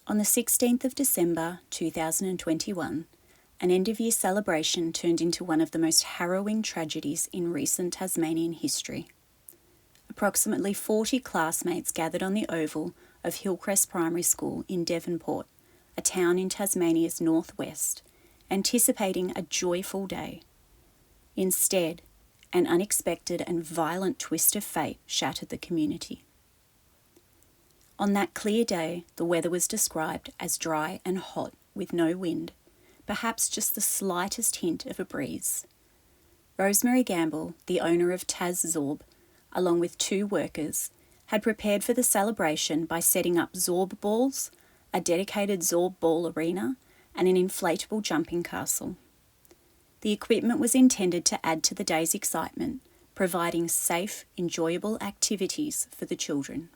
On the 16th of December 2021, an end-of-year celebration turned into one of the most harrowing tragedies in recent Tasmanian history. Approximately 40 classmates gathered on the oval of Hillcrest Primary School in Devonport, a town in Tasmania's northwest, anticipating a joyful day. Instead, an unexpected and violent twist of fate shattered the community. On that clear day, the weather was described as dry and hot with no wind, perhaps just the slightest hint of a breeze. Rosemary Gamble, the owner of TasZorb, along with 2 workers, had prepared for the celebration by setting up Zorb balls, a dedicated Zorb ball arena, and an inflatable jumping castle. The equipment was intended to add to the day's excitement, providing safe, enjoyable activities for the children.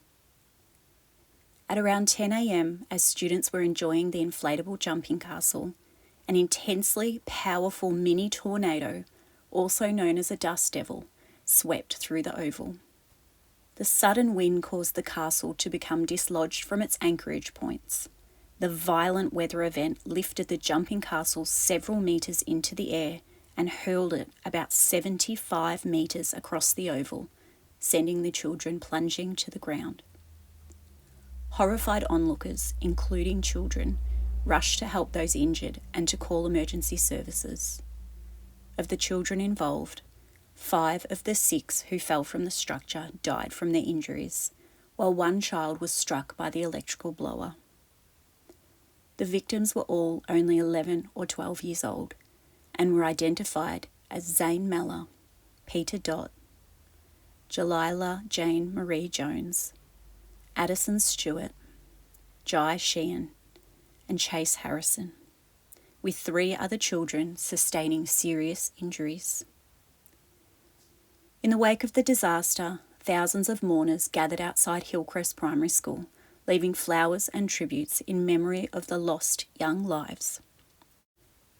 At around 10 a.m, as students were enjoying the inflatable jumping castle, an intensely powerful mini tornado, also known as a dust devil, swept through the oval. The sudden wind caused the castle to become dislodged from its anchorage points. The violent weather event lifted the jumping castle several metres into the air and hurled it about 75 metres across the oval, sending the children plunging to the ground. Horrified onlookers, including children, rushed to help those injured and to call emergency services. Of the children involved, 5 of the 6 who fell from the structure died from their injuries, while 1 child was struck by the electrical blower. The victims were all only 11 or 12 years old and were identified as Zane Meller, Peter Dott, Jalila Jane Marie Jones, Addison Stewart, Jai Sheehan, and Chase Harrison, with 3 other children sustaining serious injuries. In the wake of the disaster, thousands of mourners gathered outside Hillcrest Primary School, leaving flowers and tributes in memory of the lost young lives.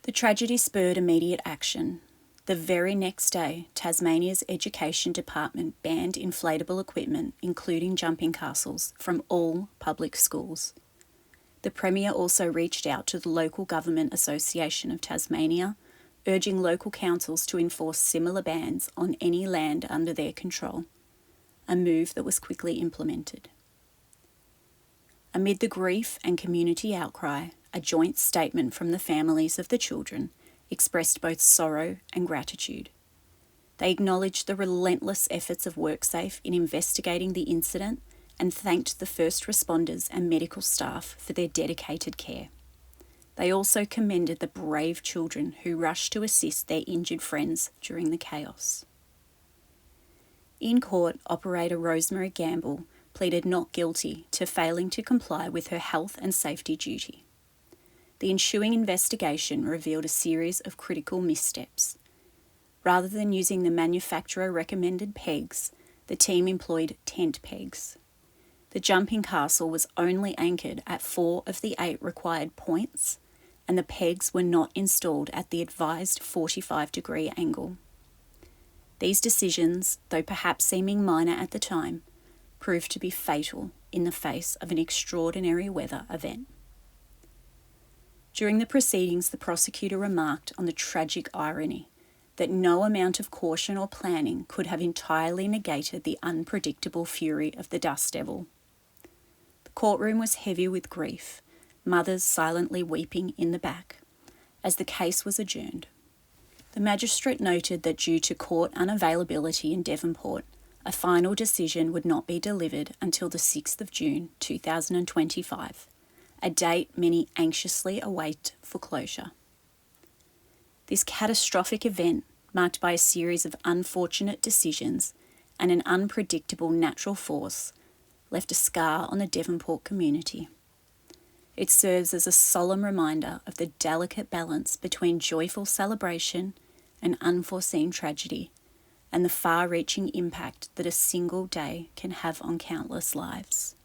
The tragedy spurred immediate action. The very next day, Tasmania's Education Department banned inflatable equipment, including jumping castles, from all public schools. The Premier also reached out to the Local Government Association of Tasmania, urging local councils to enforce similar bans on any land under their control, a move that was quickly implemented. Amid the grief and community outcry, a joint statement from the families of the children expressed both sorrow and gratitude. They acknowledged the relentless efforts of WorkSafe in investigating the incident and thanked the first responders and medical staff for their dedicated care. They also commended the brave children who rushed to assist their injured friends during the chaos. In court, operator Rosemary Gamble pleaded not guilty to failing to comply with her health and safety duty. The ensuing investigation revealed a series of critical missteps. Rather than using the manufacturer-recommended pegs, the team employed tent pegs. The jumping castle was only anchored at 4 of the 8 required points, and the pegs were not installed at the advised 45-degree angle. These decisions, though perhaps seeming minor at the time, proved to be fatal in the face of an extraordinary weather event. During the proceedings, the prosecutor remarked on the tragic irony that no amount of caution or planning could have entirely negated the unpredictable fury of the dust devil. The courtroom was heavy with grief, mothers silently weeping in the back, as the case was adjourned. The magistrate noted that due to court unavailability in Devonport, a final decision would not be delivered until the 6th of June 2025, a date many anxiously await for closure. This catastrophic event, marked by a series of unfortunate decisions and an unpredictable natural force, left a scar on the Devonport community. It serves as a solemn reminder of the delicate balance between joyful celebration and unforeseen tragedy, and the far-reaching impact that a single day can have on countless lives.